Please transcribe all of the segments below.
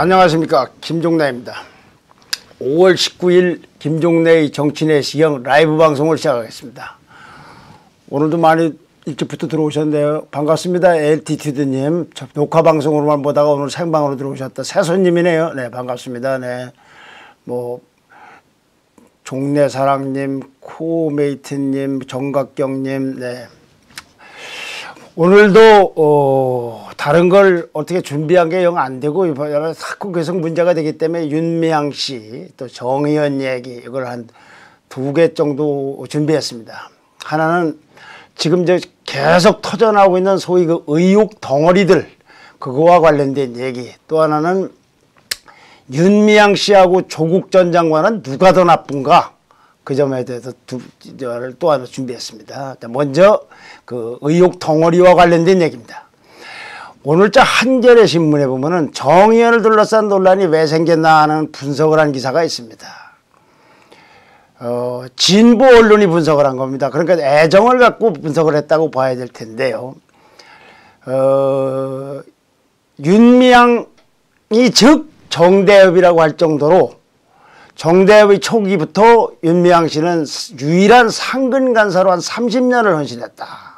안녕하십니까, 김종래입니다. 5월 19일 김종래의 정치의 시경 라이브 방송을 시작하겠습니다. 오늘도 많이 일찍부터 들어오셨네요. 반갑습니다. LTTD님. 녹화 방송으로만 보다가 오늘 생방으로 들어오셨다. 새 손님이네요. 네, 반갑습니다. 네. 종래사랑님, 코메이트님, 정각경님, 네. 오늘도 다른 걸 어떻게 준비한 게 영 안 되고 자꾸 계속 문제가 되기 때문에 윤미향 씨 또 정의연 얘기 이걸 한 2개 정도 준비했습니다. 하나는 지금 계속 터져나오고 있는 소위 그 의혹 덩어리들 그거와 관련된 얘기, 또 하나는 윤미향 씨하고 조국 전 장관은 누가 더 나쁜가, 그 점에 대해서 또 하나 준비했습니다. 먼저 그 의혹 덩어리와 관련된 얘기입니다. 오늘자 한겨레 신문에 보면은 정의연을 둘러싼 논란이 왜 생겼나 하는 분석을 한 기사가 있습니다. 진보 언론이 분석을 한 겁니다. 그러니까 애정을 갖고 분석을 했다고 봐야 될 텐데요. 윤미향이 즉 정대협이라고 할 정도로 정대협의 초기부터 윤미향 씨는 유일한 상근 간사로 한 30년을 헌신했다.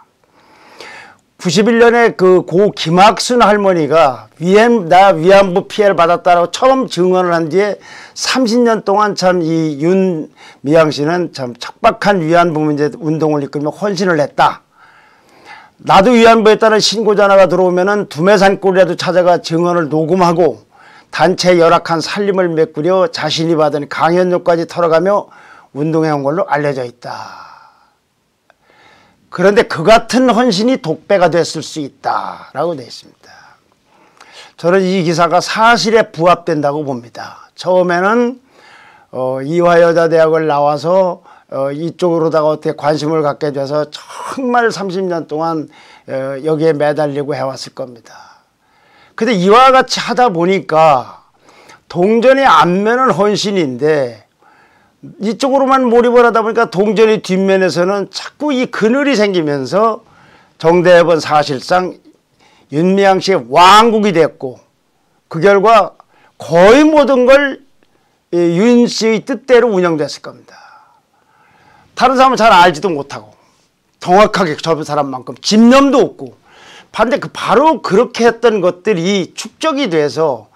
91년에 그 고 김학순 할머니가 위안부 피해를 받았다라고 처음 증언을 한 뒤에 30년 동안 참 이 윤미향 씨는 참 척박한 위안부 문제 운동을 이끌며 헌신을 했다. 나도 위안부에 따른 신고 전화가 들어오면은 두메산골이라도 찾아가 증언을 녹음하고 단체 열악한 살림을 메꾸려 자신이 받은 강연료까지 털어가며 운동해온 걸로 알려져 있다. 그런데 그 같은 헌신이 독배가 됐을 수 있다라고 되어 있습니다. 저는 이 기사가 사실에 부합된다고 봅니다. 처음에는 이화여자대학을 나와서 이쪽으로다가 어떻게 관심을 갖게 돼서 정말 30년 동안 여기에 매달리고 해왔을 겁니다. 근데 이와 같이 하다 보니까 동전의 앞면은 헌신인데 이쪽으로만 몰입을 하다 보니까 동전의 뒷면에서는 자꾸 이 그늘이 생기면서 정대협은 사실상 윤미향 씨의 왕국이 됐고 그 결과 거의 모든 걸 윤 씨의 뜻대로 운영됐을 겁니다. 다른 사람은 잘 알지도 못하고 정확하게 저 사람만큼 집념도 없고 반대 바로 그렇게 했던 것들이 축적이 돼서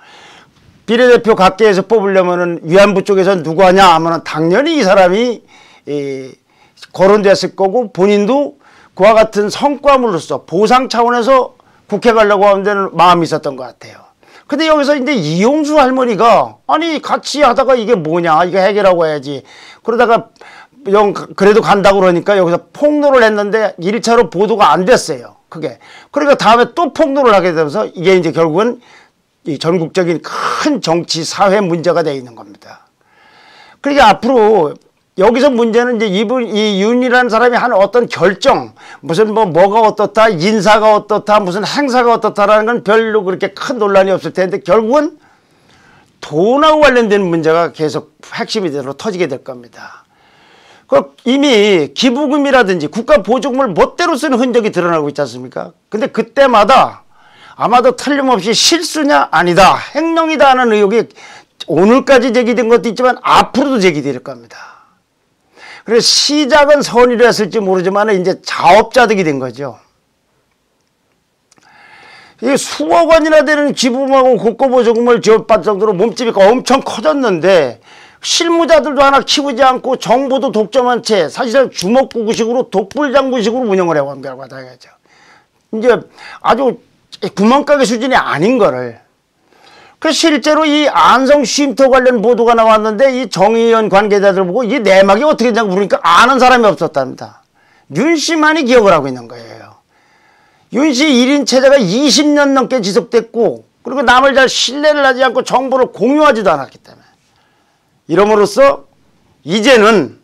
비례대표 각계에서 뽑으려면은 위안부 쪽에서 누구 하냐 하면은 당연히 이 사람이 거론됐을 거고 본인도 그와 같은 성과물로서 보상 차원에서 국회 가려고 하는 데는 마음이 있었던 것 같아요. 근데 여기서 이제 이용수 할머니가 아니 같이 하다가 이게 뭐냐 이거 해결하고 해야지 그러다가 그래도 간다고 그러니까 여기서 폭로를 했는데 1차로 보도가 안 됐어요. 그게. 그러니까 다음에 또 폭로를 하게 되면서 이게 이제 결국은 이 전국적인 큰 정치 사회 문제가 되어 있는 겁니다. 그러니까 앞으로 여기서 문제는 이제 이 윤이라는 사람이 한 어떤 결정, 무슨 뭐가 어떻다, 인사가 어떻다, 무슨 행사가 어떻다라는 건 별로 그렇게 큰 논란이 없을 텐데 결국은 돈하고 관련된 문제가 계속 핵심이 되로 터지게 될 겁니다. 이미 기부금이라든지 국가 보조금을 멋대로 쓰는 흔적이 드러나고 있지 않습니까? 근데 그때마다 아마도 틀림없이 실수냐 아니다 횡령이다 하는 의혹이 오늘까지 제기된 것도 있지만 앞으로도 제기될 겁니다. 그래서 시작은 선의로 했을지 모르지만 이제 자업자득이 된 거죠. 이게 수억 원이나 되는 기부금하고 국가보조금을 지원받을 정도로 몸집이 엄청 커졌는데 실무자들도 하나 키우지 않고 정부도 독점한 채 사실은 주먹구구식으로 독불장군식으로 운영을 해온 거라고 하죠. 이제 아주 구멍가게 수준이 아닌 거를. 그 실제로 이 안성 쉼터 관련 보도가 나왔는데 이 정의연 관계자들 보고 이 내막이 어떻게 되냐고 물으니까 아는 사람이 없었답니다. 윤 씨만이 기억을 하고 있는 거예요. 윤 씨 1인 체제가 20년 넘게 지속됐고 그리고 남을 잘 신뢰를 하지 않고 정보를 공유하지도 않았기 때문에 이름으로써 이제는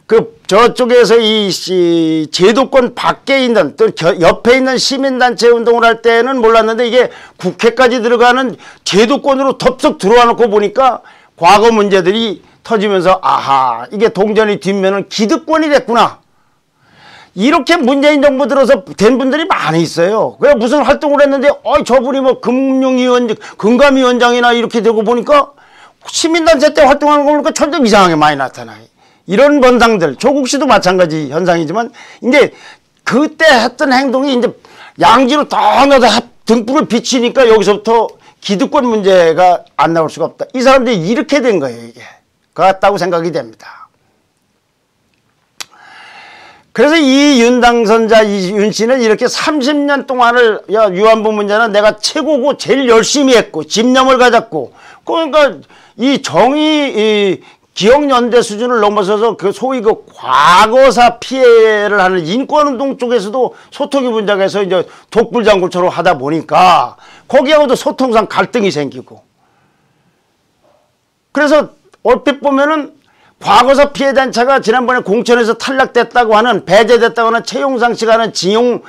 그 저쪽에서 이 제도권 밖에 있는 또 옆에 있는 시민단체 운동을 할 때는 몰랐는데 이게 국회까지 들어가는 제도권으로 덥석 들어와 놓고 보니까 과거 문제들이 터지면서 아하 이게 동전의 뒷면은 기득권이 됐구나. 이렇게 문재인 정부 들어서 된 분들이 많이 있어요. 그래 무슨 활동을 했는데 저분이 뭐 금융위원, 금감위원장이나 이렇게 되고 보니까 시민단체 때 활동하는 거 보니까 점점 이상하게 많이 나타나요. 이런 번상들, 조국 씨도 마찬가지 현상이지만 이제 그때 했던 행동이 이제 양지로 떠나서 등불을 비치니까 여기서부터 기득권 문제가 안 나올 수가 없다. 이 사람들이 이렇게 된 거예요, 이게. 그렇다고 생각이 됩니다. 그래서 이 윤 당선자, 이 윤 씨는 이렇게 30년 동안을, 위안부 문제는 내가 최고고 제일 열심히 했고, 집념을 가졌고, 그러니까 이 정의, 기억연대 수준을 넘어서서 그 소위 그 과거사 피해를 하는 인권운동 쪽에서도 소통이 문제가 해서 이제 독불장군처럼 하다 보니까 거기하고도 소통상 갈등이 생기고. 그래서 얼핏 보면은 과거사 피해단체가 지난번에 공천에서 탈락됐다고 하는, 배제됐다고 하는 최용상 씨가 하는 징용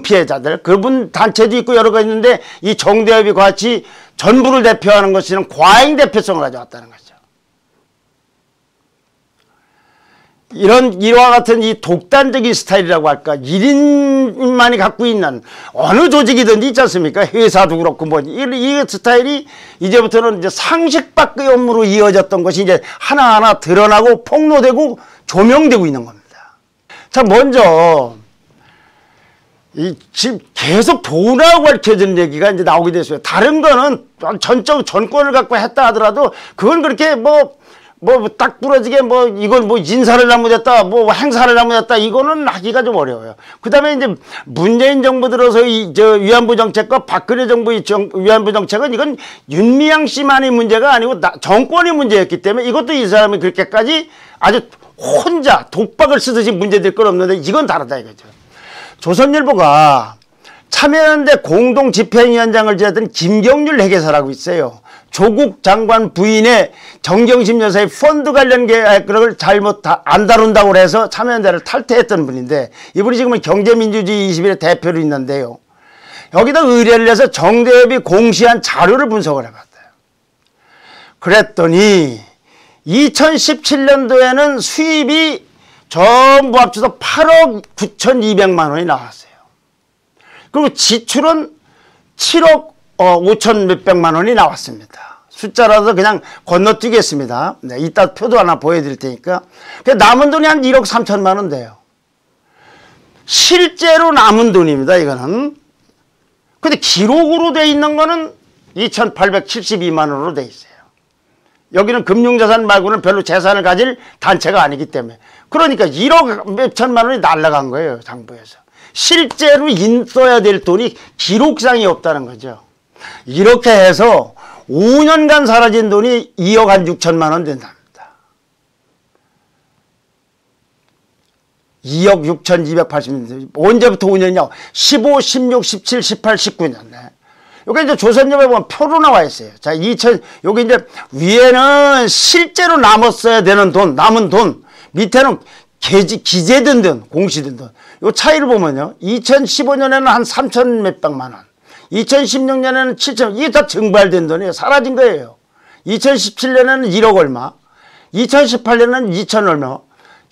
피해자들, 그분 단체도 있고 여러 가지 있는데 이 정대협이 같이 전부를 대표하는 것이는 과잉 대표성을 가져왔다는 거죠. 이와 같은 이 독단적인 스타일이라고 할까, 1인만이 갖고 있는 어느 조직이든지 있지 않습니까? 회사도 그렇고 뭐, 이 스타일이 이제부터는 이제 상식 밖의 업무로 이어졌던 것이 이제 하나하나 드러나고 폭로되고 조명되고 있는 겁니다. 자, 먼저, 지금 계속 보라고 밝혀진 얘기가 이제 나오게 됐어요. 다른 거는 전적 전권을 갖고 했다 하더라도 그건 그렇게 딱 부러지게 이건 인사를 잘못했다, 행사를 잘못했다, 이거는 하기가 좀 어려워요. 그 다음에 이제 문재인 정부 들어서 위안부 정책과 박근혜 정부의 위안부 정책은 이건 윤미향 씨만의 문제가 아니고 정권의 문제였기 때문에 이것도 이 사람이 그렇게까지 아주 혼자 독박을 쓰듯이 문제될 건 없는데 이건 다르다 이거죠. 조선일보가 참여연대 공동집행위원장을 지냈던 김경률 회계사라고 있어요. 조국 장관 부인의 정경심 여사의 펀드 관련 계획을 잘못 안 다룬다고 해서 참여연대를 탈퇴했던 분인데, 이분이 지금은 경제민주주의 21의 대표로 있는데요. 여기다 의뢰를 해서 정대협이 공시한 자료를 분석을 해봤어요. 그랬더니 2017년도에는 수입이 전부 합쳐서 8억 9,200만 원이 나왔어요. 그리고 지출은 7억 5천 몇백만 원이 나왔습니다. 숫자라서 그냥 건너뛰겠습니다. 네, 이따 표도 하나 보여드릴 테니까. 남은 돈이 한 1억 3천만 원 돼요. 실제로 남은 돈입니다, 이거는. 근데 기록으로 돼 있는 거는 2,872만 원으로 돼 있어요. 여기는 금융자산 말고는 별로 재산을 가질 단체가 아니기 때문에. 그러니까 1억 몇천만 원이 날아간 거예요, 정부에서. 실제로 써야 될 돈이 기록상이 없다는 거죠. 이렇게 해서 5년간 사라진 돈이 2억 한 6천만 원 된답니다. 2억 6,280만. 언제부터 5년이냐? 15, 16, 17, 18, 19년. 네. 여기 이제 조선일보에 보면 표로 나와 있어요. 자, 여기 이제 위에는 실제로 남았어야 되는 돈, 남은 돈. 밑에는 기재된 돈, 공시된 돈. 요 차이를 보면요. 2015년에는 한 3천 몇백만 원. 2016년에는 7천, 이게 다 증발된 돈이에요. 사라진 거예요. 2017년에는 1억 얼마, 2018년에는 2천 얼마,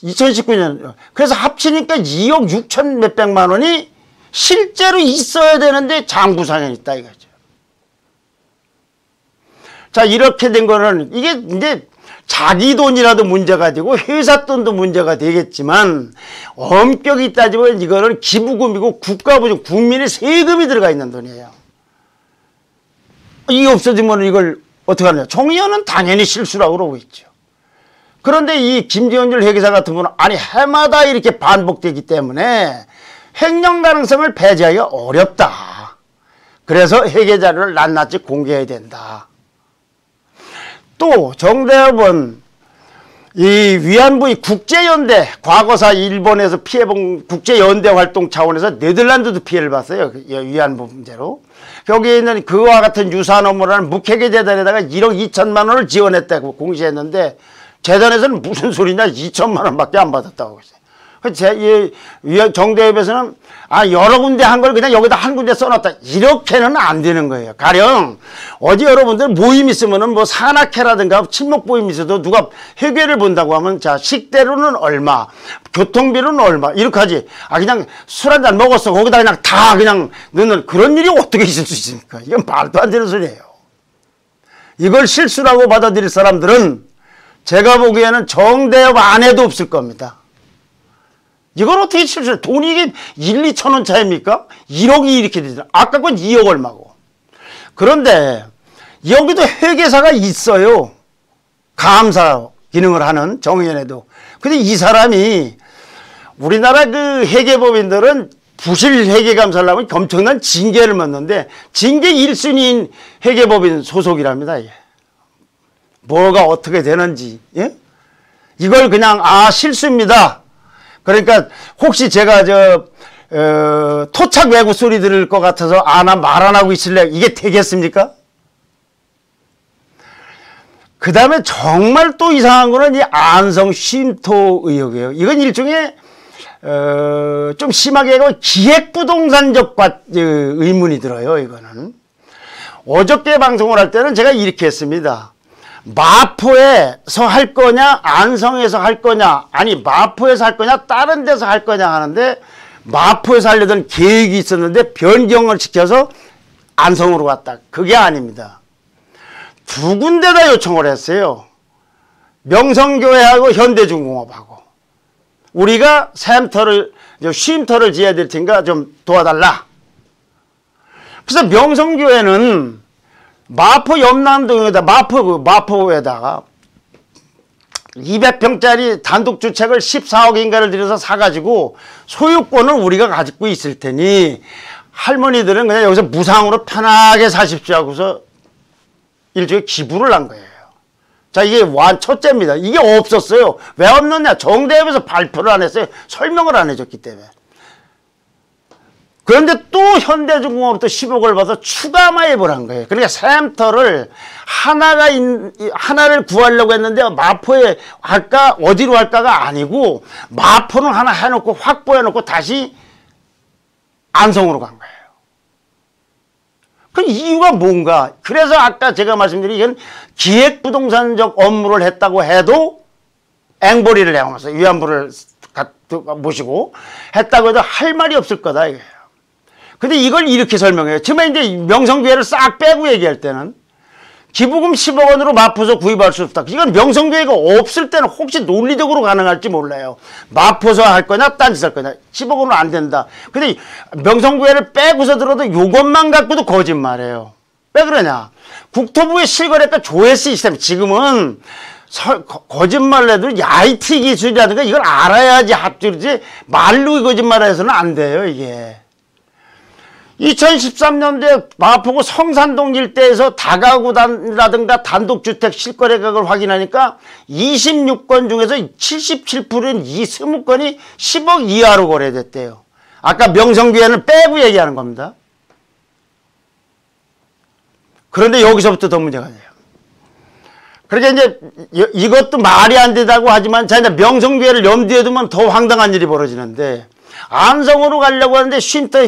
2019년. 그래서 합치니까 2억 6천 몇백만 원이 실제로 있어야 되는데 장부상에 있다 이거죠. 자, 이렇게 된 거는 이게 이제 자기 돈이라도 문제가 되고 회사 돈도 문제가 되겠지만 엄격히 따지면 이거는 기부금이고 국가부중, 국민의 세금이 들어가 있는 돈이에요. 이게 없어지면 이걸 어떻게 하느냐. 총리원은 당연히 실수라고 그러고 있죠. 그런데 이 김경률 회계사 같은 거는 아니 해마다 이렇게 반복되기 때문에 횡령 가능성을 배제하기가 어렵다. 그래서 회계 자료를 낱낱이 공개해야 된다. 또 정대협은 이 위안부의 국제연대, 과거사 일본에서 피해본 국제연대 활동 차원에서 네덜란드도 피해를 봤어요. 위안부 문제로. 여기에 있는 그와 같은 유사한 업무를 하는 묵회계 재단에다가 1억 2천만 원을 지원했다고 공시했는데 재단에서는 무슨 소리냐 2천만 원밖에 안 받았다고 했어요. 정대협에서는 여러 군데 한 걸 그냥 여기다 한 군데 써놨다. 이렇게는 안 되는 거예요. 가령 어디 여러분들 모임 있으면은 뭐 산악회라든가 친목 모임 있어도 누가 회계를 본다고 하면 자, 식대로는 얼마, 교통비는 얼마 이렇게 하지. 그냥 술 한잔 먹었어. 거기다 그냥 다 그냥 넣는 그런 일이 어떻게 있을 수 있습니까? 이건 말도 안 되는 소리예요. 이걸 실수라고 받아들일 사람들은 제가 보기에는 정대협 안에도 없을 겁니다. 이걸 어떻게 실수해? 돈이 이게 1, 2천 원 차입니까? 1억이 이렇게 되잖아. 아까 건 2억 얼마고. 그런데 여기도 회계사가 있어요. 감사 기능을 하는 정의연에도. 근데 이 사람이 우리나라 그 회계법인들은 부실 회계감사를 하면 엄청난 징계를 받는데 징계 1순위인 회계법인 소속이랍니다. 뭐가 어떻게 되는지. 예? 이걸 그냥 실수입니다. 그러니까 혹시 제가 토착 외구 소리 들을 것 같아서 나 말 안 하고 있을래? 이게 되겠습니까? 그 다음에 정말 또 이상한 거는 이 안성 쉼터 의혹이에요. 이건 일종의 좀 심하게 기획부동산적 의문이 들어요. 이거는 어저께 방송을 할 때는 제가 이렇게 했습니다. 마포에서 할 거냐 안성에서 할 거냐 아니 마포에서 할 거냐 다른 데서 할 거냐 하는데 마포에서 하려던 계획이 있었는데 변경을 시켜서 안성으로 갔다. 그게 아닙니다. 두 군데다 요청을 했어요. 명성교회하고 현대중공업하고 우리가 쉼터를 지어야 될 테니까 좀 도와달라. 그래서 명성교회는 마포 염남동에다 마포에다가 200평짜리 단독주택을 14억인가를 들여서 사가지고 소유권을 우리가 가지고 있을 테니 할머니들은 그냥 여기서 무상으로 편하게 사십시오 하고서 일종의 기부를 한 거예요. 자, 이게 첫째입니다. 이게 없었어요. 왜 없느냐? 정대협에서 발표를 안 했어요. 설명을 안 해줬기 때문에. 그런데 또 현대중공업부터 10억을 받아서 추가 마입을 한 거예요. 그러니까 샘터를 하나를 구하려고 했는데 마포에 할까 어디로 할까가 아니고 마포는 하나 해놓고 확보해놓고 다시 안성으로 간 거예요. 그 이유가 뭔가? 그래서 아까 제가 말씀드린 이건 기획부동산적 업무를 했다고 해도 앵벌이를 해오면서 위안부를 모시고 했다고 해도 할 말이 없을 거다 이거예요. 근데 이걸 이렇게 설명해요. 처음에 이제 명성교회를 싹 빼고 얘기할 때는 기부금 10억 원으로 마포에서 구입할 수 없다. 이건 명성교회가 없을 때는 혹시 논리적으로 가능할지 몰라요. 마포에서 할 거냐 딴짓 할 거냐 10억 원으로 안 된다. 근데 명성교회를 빼고서 들어도 이것만 갖고도 거짓말이에요. 왜 그러냐. 국토부의 실거래가 조회수 시스템 지금은 거짓말을 해도 IT 기술이라든가 이걸 알아야지 합주지 말로 거짓말을 해서는 안 돼요 이게. 2013년도에 마포구 성산동 일대에서 다가구라든가 단독주택 실거래가격을 확인하니까 26건 중에서 77%는 이 20건이 10억 이하로 거래됐대요. 아까 명성교회는 빼고 얘기하는 겁니다. 그런데 여기서부터 더 문제가 돼요. 그러니까 이제 이것도 말이 안 되다고 하지만 자, 이제 명성교회를 염두에 두면 더 황당한 일이 벌어지는데 안성으로 가려고 하는데 쉼터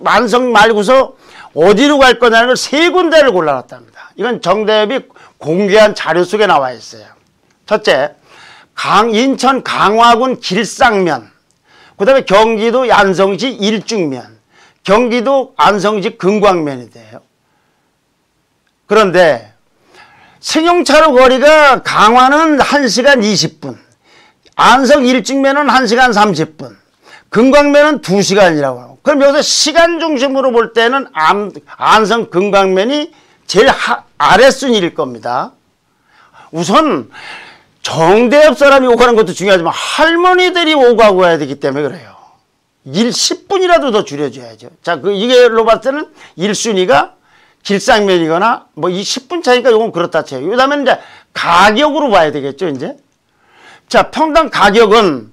안성 말고서 어디로 갈 거냐는 걸 세 군데를 골라놨답니다. 이건 정대협이 공개한 자료 속에 나와 있어요. 첫째, 인천 강화군 길상면, 그 다음에 경기도 안성시 일중면, 경기도 안성시 금광면이 돼요. 그런데 승용차로 거리가 강화는 1시간 20분, 안성 일중면은 1시간 30분, 금광면은 2시간이라고 하고. 그럼 여기서 시간 중심으로 볼 때는 안성 금광면이 제일 아랫순위일 겁니다. 우선 정대협 사람이 오가는 것도 중요하지만 할머니들이 오가고 해야 되기 때문에 그래요. 10분이라도 더 줄여줘야죠. 자, 이걸로 봤을 때는 1순위가 길상면이거나 뭐 이 10분 차이니까 이건 그렇다 쳐요. 그 다음에 이제 가격으로 봐야 되겠죠, 이제. 자, 평당 가격은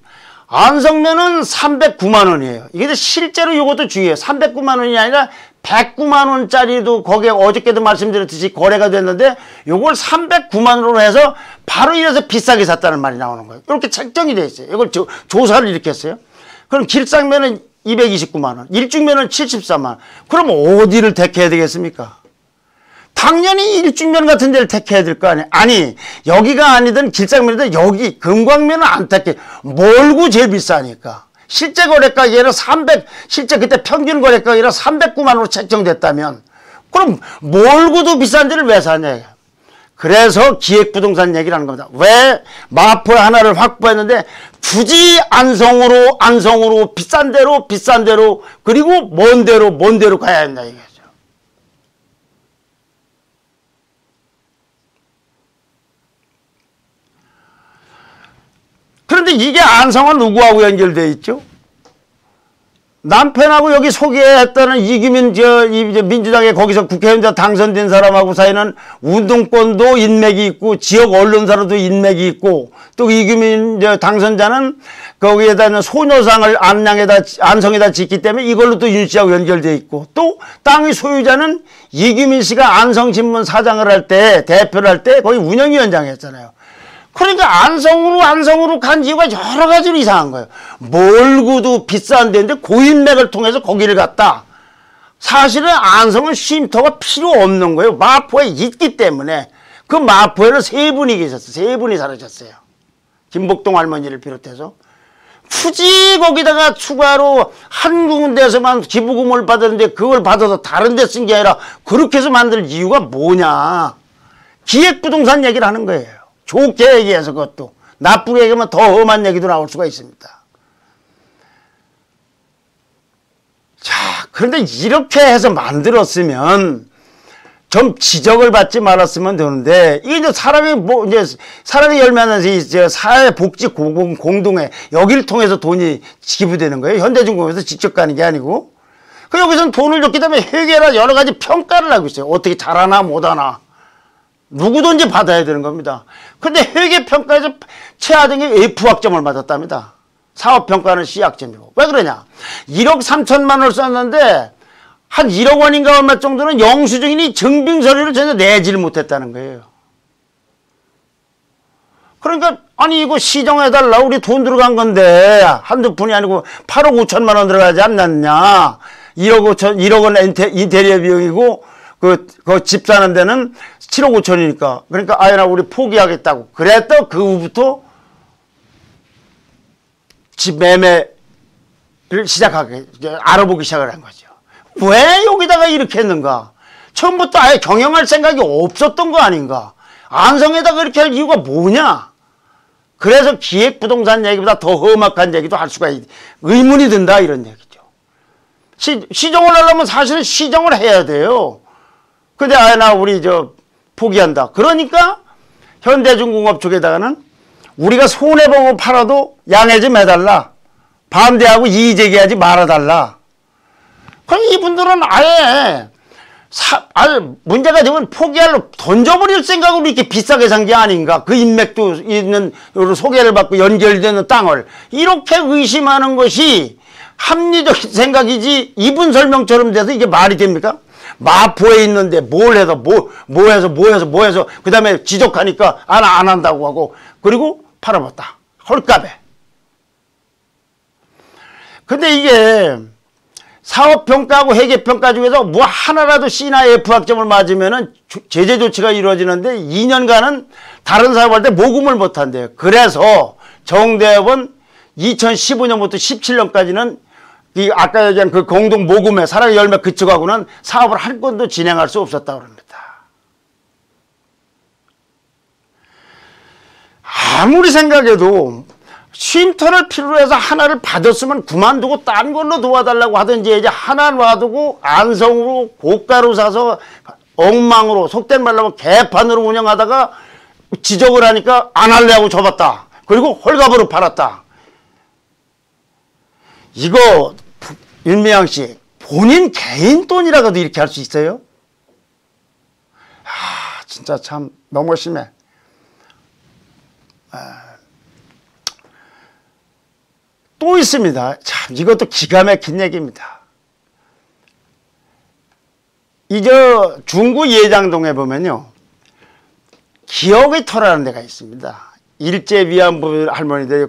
안성면은 309만 원이에요. 이게 실제로 이것도 중요해요. 309만 원이 아니라 109만 원짜리도 거기에 어저께도 말씀드렸듯이 거래가 됐는데 요걸 309만 원으로 해서 바로 이래서 비싸게 샀다는 말이 나오는 거예요. 이렇게 책정이 돼 있어요. 이걸 조사를 이렇게 했어요. 그럼 길상면은 229만 원, 일중면은 74만 원. 그럼 어디를 택해야 되겠습니까? 당연히 일중면 같은 데를 택해야 될 거 아니에요. 아니 여기가 아니든 길상면이든 여기 금광면은 안 택해. 몰고 제일 비싸니까. 실제 거래가 얘는 300, 실제 그때 평균 거래가 얘는 309만 원으로 책정됐다면 그럼 몰고도 비싼 데를 왜 사냐. 그래서 기획부동산 얘기를 하는 겁니다. 왜 마포 하나를 확보했는데 굳이 안성으로 비싼 데로 그리고 먼 데로 가야 한다 이거죠. 그런데 이게 안성은 누구하고 연결되어 있죠? 남편하고 여기 소개했다는 이규민 민주당에 거기서 국회의원 당선된 사람하고 사이는 운동권도 인맥이 있고 지역 언론사로도 인맥이 있고 또 이규민 당선자는 거기에다 있는 소녀상을 안성에다 짓기 때문에 이걸로 또 윤 씨하고 연결되어 있고 또 땅의 소유자는 이규민 씨가 안성신문 사장을 할 때 대표를 할 때 거기 운영위원장 했잖아요. 그러니까 안성으로 간 이유가 여러 가지로 이상한 거예요. 몰고도 비싼 데인데 고인맥을 통해서 거기를 갔다. 사실은 안성은 쉼터가 필요 없는 거예요. 마포에 있기 때문에. 그 마포에는 세 분이 계셨어요. 세 분이 살아셨어요. 김복동 할머니를 비롯해서. 굳이 거기다가 추가로 한 군데에서만 기부금을 받았는데 그걸 받아서 다른 데 쓴 게 아니라 그렇게 해서 만들 이유가 뭐냐. 기획부동산 얘기를 하는 거예요. 좋게 얘기해서 그것도 나쁘게 얘기하면 더 험한 얘기도 나올 수가 있습니다. 자, 그런데 이렇게 해서 만들었으면 좀 지적을 받지 말았으면 되는데 이게 이제 사람이 열매하면서 이제 사회복지 공동회 여기를 통해서 돈이 기부되는 거예요. 현대중공업에서 직접 가는 게 아니고. 그 여기서는 돈을 줬기 때문에 회계나 여러 가지 평가를 하고 있어요. 어떻게 잘하나 못하나. 누구든지 받아야 되는 겁니다. 근데 회계평가에서 최하등이 F학점을 맞았답니다. 사업평가는 C학점이고. 왜 그러냐? 1억 3천만 원을 썼는데 한 1억 원인가 얼마 정도는 영수증이니 증빙서류를 전혀 내지를 못했다는 거예요. 그러니까 아니 이거 시정해달라. 우리 돈 들어간 건데 한두 푼이 아니고 8억 5천만 원 들어가지 않았냐. 1억 원 인테리어 비용이고 그 집 사는 데는 7억 5천이니까. 그러니까 아예나 우리 포기하겠다고. 그랬더 그 후부터 집 매매를 알아보기 시작을 한 거죠. 왜 여기다가 이렇게 했는가? 처음부터 아예 경영할 생각이 없었던 거 아닌가? 안성에다가 이렇게 할 이유가 뭐냐? 그래서 기획부동산 얘기보다 더 험악한 얘기도 할 수가 의문이 든다 이런 얘기죠. 시정을 하려면 사실은 시정을 해야 돼요. 근데 아예나 우리 포기한다. 그러니까 현대중공업 쪽에다가는 우리가 손해보고 팔아도 양해 좀 해달라. 반대하고 이의제기하지 말아달라. 그럼 이분들은 아예 문제가 되면 포기하려 던져버릴 생각으로 이렇게 비싸게 산 게 아닌가. 그 인맥도 있는 소개를 받고 연결되는 땅을 이렇게 의심하는 것이 합리적인 생각이지 이분 설명처럼 돼서 이게 말이 됩니까? 마포에 있는데 뭘 해서 뭐 해서 그 다음에 지적하니까 안 한다고 하고 그리고 팔아봤다. 헐값에. 근데 이게 사업평가하고 회계평가 중에서 뭐 하나라도 C나 F 학점을 맞으면은 제재 조치가 이루어지는데 2년간은 다른 사업할 때 모금을 못한대요. 그래서 정대협은 2015년부터 17년까지는 이 아까 얘기한 그 공동 모금회 사랑의 열매 그쪽하고는 사업을 한 건도 진행할 수 없었다고 합니다. 아무리 생각해도 쉼터를 필요로 해서 하나를 받았으면 그만두고 딴 걸로 도와달라고 하든지 이제 하나 놔두고 안성으로 고가로 사서 엉망으로 속된 말로 하면 개판으로 운영하다가 지적을 하니까 안 할래 하고 접었다. 그리고 헐값으로 팔았다. 이거 윤미향 씨 본인 개인 돈이라고도 이렇게 할 수 있어요? 진짜 참 너무 심해. 또 있습니다. 참 이것도 기가 막힌 얘기입니다. 중구 예장동에 보면요, 기억의 터라는 데가 있습니다. 일제 위안부 할머니들이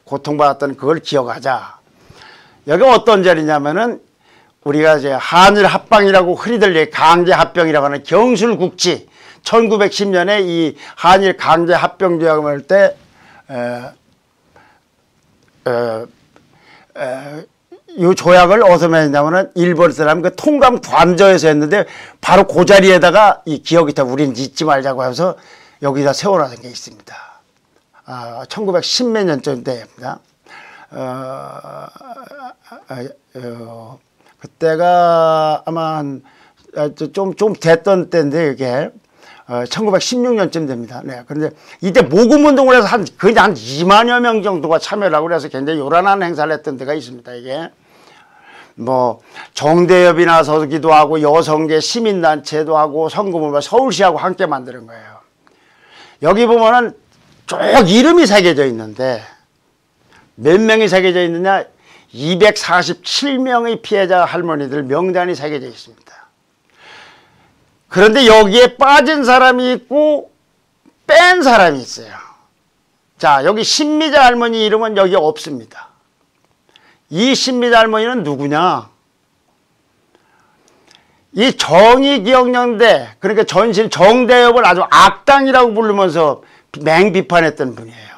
고통받았던 그걸 기억하자. 여기 어떤 자리냐면은 우리가 이제 한일 합방이라고 흔히들 얘기, 강제 합병이라고 하는 경술국지, 1910년에 이 한일 강제 합병 조약을 할 때 이 조약을 어디서 맺었냐면은 일본 사람 그 통감 관저에서 했는데 바로 그 자리에다가 이 기억이 다 우리는 잊지 말자고 해서 여기다 세워놓은 게 있습니다. 1910몇 년쯤 때입니다. 그때가 아마 좀 됐던 때인데 이게 1916년쯤 됩니다. 네. 그런데 이때 모금운동을 해서 거의 한 2만여 명 정도가 참여를 하고 그래서 굉장히 요란한 행사를 했던 데가 있습니다. 이게 뭐 정대협이 나서기도 하고 여성계 시민단체도 하고 성금을 서울시하고 함께 만드는 거예요. 여기 보면은 쭉 이름이 새겨져 있는데 몇 명이 새겨져 있느냐? 247명의 피해자 할머니들 명단이 새겨져 있습니다. 그런데 여기에 빠진 사람이 있고 뺀 사람이 있어요. 자, 여기 신미자 할머니 이름은 여기 없습니다. 이 신미자 할머니는 누구냐? 이 정의기억연대, 그러니까 전신 정대협을 아주 악당이라고 부르면서 맹비판했던 분이에요.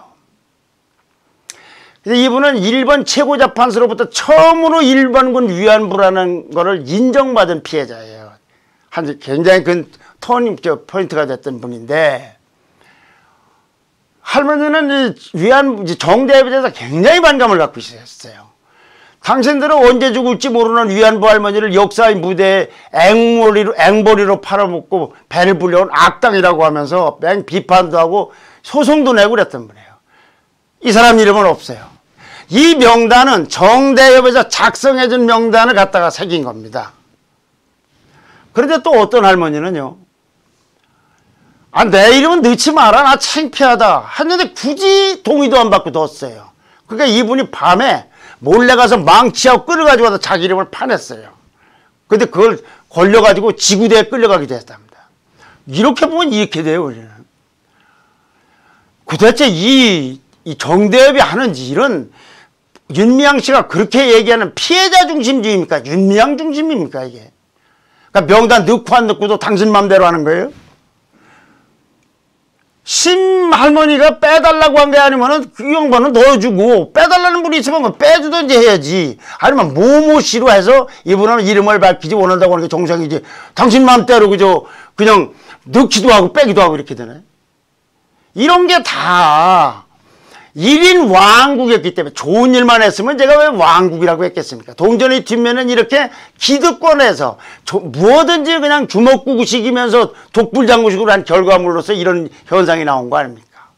이분은 일본 최고재판소로부터 처음으로 일본군 위안부라는 것을 인정받은 피해자예요. 굉장히 큰 터닝 포인트가 됐던 분인데, 할머니는 정대협에 대해서 굉장히 반감을 갖고 있었어요. 당신들은 언제 죽을지 모르는 위안부 할머니를 역사의 무대에 앵벌이로 팔아먹고 배를 불려온 악당이라고 하면서 맹 비판도 하고 소송도 내고 그랬던 분이에요. 이 사람 이름은 없어요. 이 명단은 정대협에서 작성해준 명단을 갖다가 새긴 겁니다. 그런데 또 어떤 할머니는요, 내 이름은 넣지 마라, 나 창피하다 했는데 굳이 동의도 안 받고 넣었어요. 그러니까 이분이 밤에 몰래 가서 망치하고 끌어가지고 와서 자기 이름을 파냈어요. 근데 그걸 걸려가지고 지구대에 끌려가기도 했답니다. 이렇게 보면 이렇게 돼요, 우리는. 도대체 이 정대협이 하는 일은 윤미향 씨가 그렇게 얘기하는 피해자 중심주의입니까? 윤미향 중심입니까, 이게? 그러니까 명단 넣고 안 넣고도 당신 맘대로 하는 거예요? 심 할머니가 빼달라고 한 게 아니면은 그 양반은 넣어주고, 빼달라는 분이 있으면 빼주든지 해야지. 아니면 모모씨로 해서 이분은 이름을 밝히지 원한다고 하는 게 정상이지. 당신 맘대로 그냥 넣기도 하고 빼기도 하고 이렇게 되네. 이런 게 다 1인 왕국이었기 때문에 좋은 일만 했으면 제가 왜 왕국이라고 했겠습니까? 동전의 뒷면은 이렇게 기득권에서 무엇든지 그냥 주먹구구식이면서 독불장구식으로 한 결과물로서 이런 현상이 나온 거 아닙니까?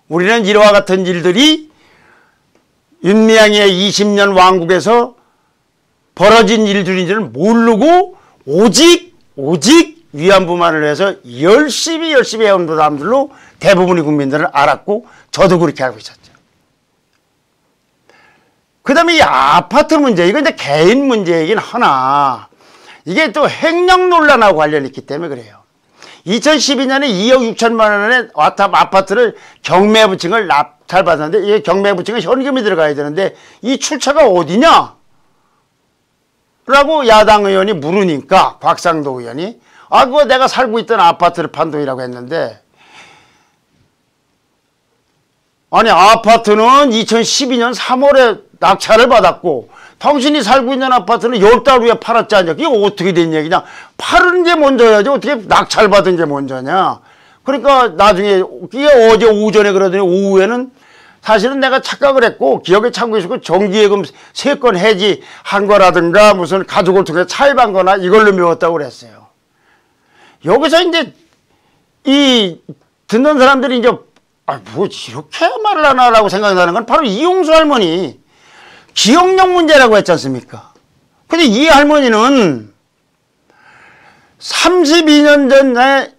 우리는 이와 같은 일들이 윤미향의 20년 왕국에서 벌어진 일들인지는 모르고 오직 위안부만을 해서 열심히 해온 사람들로 대부분의 국민들은 알았고 저도 그렇게 알고 있었죠. 그 다음에 이 아파트 문제, 이건 이제 개인 문제이긴 하나 이게 또 횡령 논란하고 관련이 있기 때문에 그래요. 2012년에 2억 6천만 원의 아파트를 경매부증을 납찰받았는데 이게 경매부증은 현금이 들어가야 되는데 이 출처가 어디냐? 라고 야당 의원이 물으니까 곽상도 의원이 그거 내가 살고 있던 아파트를 판 돈이라고 했는데, 아니 아파트는 2012년 3월에 낙찰을 받았고 당신이 살고 있는 아파트는 10달 후에 팔았지 않냐. 이게 어떻게 된 얘기냐. 파는 게 먼저야지 어떻게 낙찰 받은 게 먼저냐. 그러니까 나중에 이게 어제 오전에 그러더니 오후에는 사실은 내가 착각을 했고 기억에 참고 있었고 정기예금 3건 해지한 거라든가 무슨 가족을 통해 차입한 거나 이걸로 메웠다고 그랬어요. 여기서 이제 이 듣는 사람들이 이제 뭐 이렇게 말을 하나라고 생각나는 건 바로 이용수 할머니 기억력 문제라고 했지 않습니까? 근데 이 할머니는 32년 전에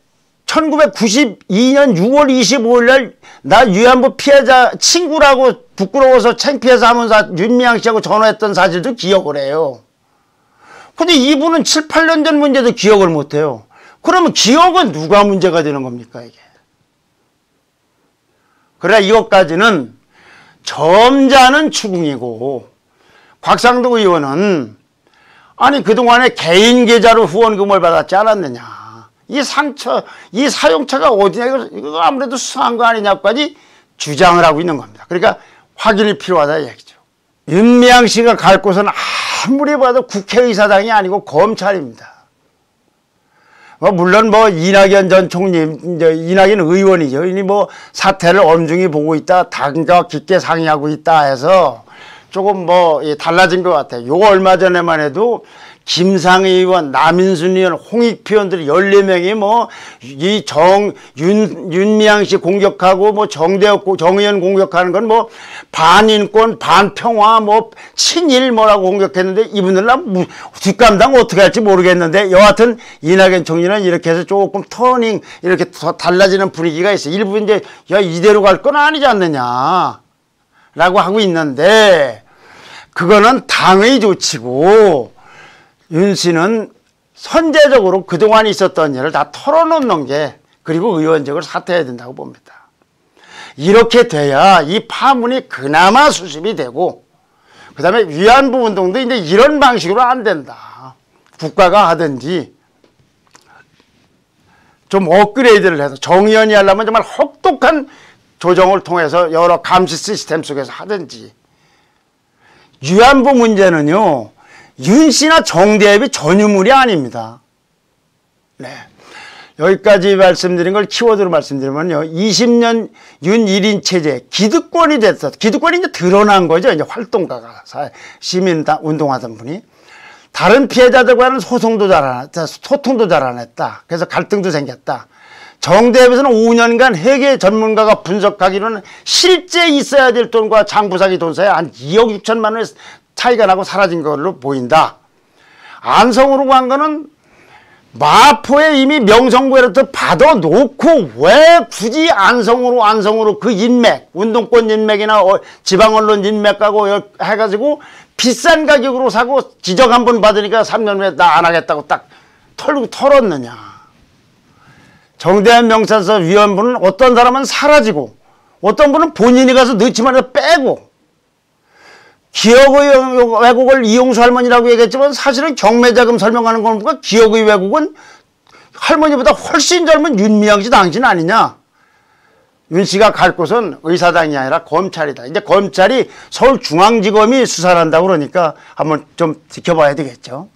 1992년 6월 25일 날 나 위안부 피해자 친구라고 부끄러워서 창피해서 하면서 윤미향 씨하고 전화했던 사실도 기억을 해요. 근데 이분은 7, 8년 전 문제도 기억을 못해요. 그러면 기억은 누가 문제가 되는 겁니까, 이게? 그래, 이것까지는 점잖은 추궁이고, 곽상도 의원은, 아니, 그동안에 개인 계좌로 후원금을 받았지 않았느냐. 이 상처, 이 사용처가 어디냐, 이거 아무래도 수상한 거 아니냐까지 주장을 하고 있는 겁니다. 그러니까 확인이 필요하다, 얘기죠. 윤미향 씨가 갈 곳은 아무리 봐도 국회의사당이 아니고 검찰입니다. 물론 이낙연 전 총리, 이낙연 의원이죠. 이니 사태를 엄중히 보고 있다, 당과 깊게 상의하고 있다 해서 조금 달라진 것 같아요. 요 얼마 전에만 해도 김상희 의원, 남인순 의원, 홍익표 의원들이 14명이 윤미향 씨 공격하고 정대협, 정의원 공격하는 건 반인권, 반평화, 친일 뭐라고 공격했는데 이분들 뒷감당 어떻게 할지 모르겠는데 여하튼 이낙연 총리는 이렇게 해서 조금 터닝 이렇게 달라지는 분위기가 있어요. 일부 이제 이대로 갈 건 아니지 않느냐 라고 하고 있는데 그거는 당의 조치고 윤 씨는 선제적으로 그동안 있었던 일을 다 털어놓는 게 그리고 의원직을 사퇴해야 된다고 봅니다. 이렇게 돼야 이 파문이 그나마 수습이 되고 그 다음에 위안부 운동도 이제 이런 방식으로 안 된다. 국가가 하든지 좀 업그레이드를 해서 정의연이 하려면 정말 혹독한 조정을 통해서 여러 감시 시스템 속에서 하든지 위안부 문제는요. 윤 씨나 정대협이 전유물이 아닙니다. 네. 여기까지 말씀드린 걸 키워드로 말씀드리면요. 20년 윤 1인 체제 기득권이 됐어. 기득권이 이제 드러난 거죠. 이제 활동가가 시민 운동하던 분이 다른 피해자들과는 소통도 잘 안 했다. 그래서 갈등도 생겼다. 정대협에서는 5년간 회계 전문가가 분석하기로는 실제 있어야 될 돈과 장부상이 돈 사이에 한 2억 6천만 원의 차이가 나고 사라진 걸로 보인다. 안성으로 간 거는 마포에 이미 명성구에부터 받아놓고 왜 굳이 안성으로 그 인맥, 운동권 인맥이나 지방언론 인맥하고 해가지고 비싼 가격으로 사고 지적 한 번 받으니까 3년 후에 나 안 하겠다고 딱 털었느냐. 정대한 명사서 위원분은 어떤 사람은 사라지고 어떤 분은 본인이 가서 넣지만 해서 빼고 기억의 왜곡을 이용수 할머니라고 얘기했지만 사실은 경매자금 설명하는 건 보니까 기억의 왜곡은 할머니보다 훨씬 젊은 윤미향 씨 당신 아니냐. 윤 씨가 갈 곳은 의사당이 아니라 검찰이다. 이제 검찰이 서울중앙지검이 수사를 한다고 그러니까 한번 좀 지켜봐야 되겠죠.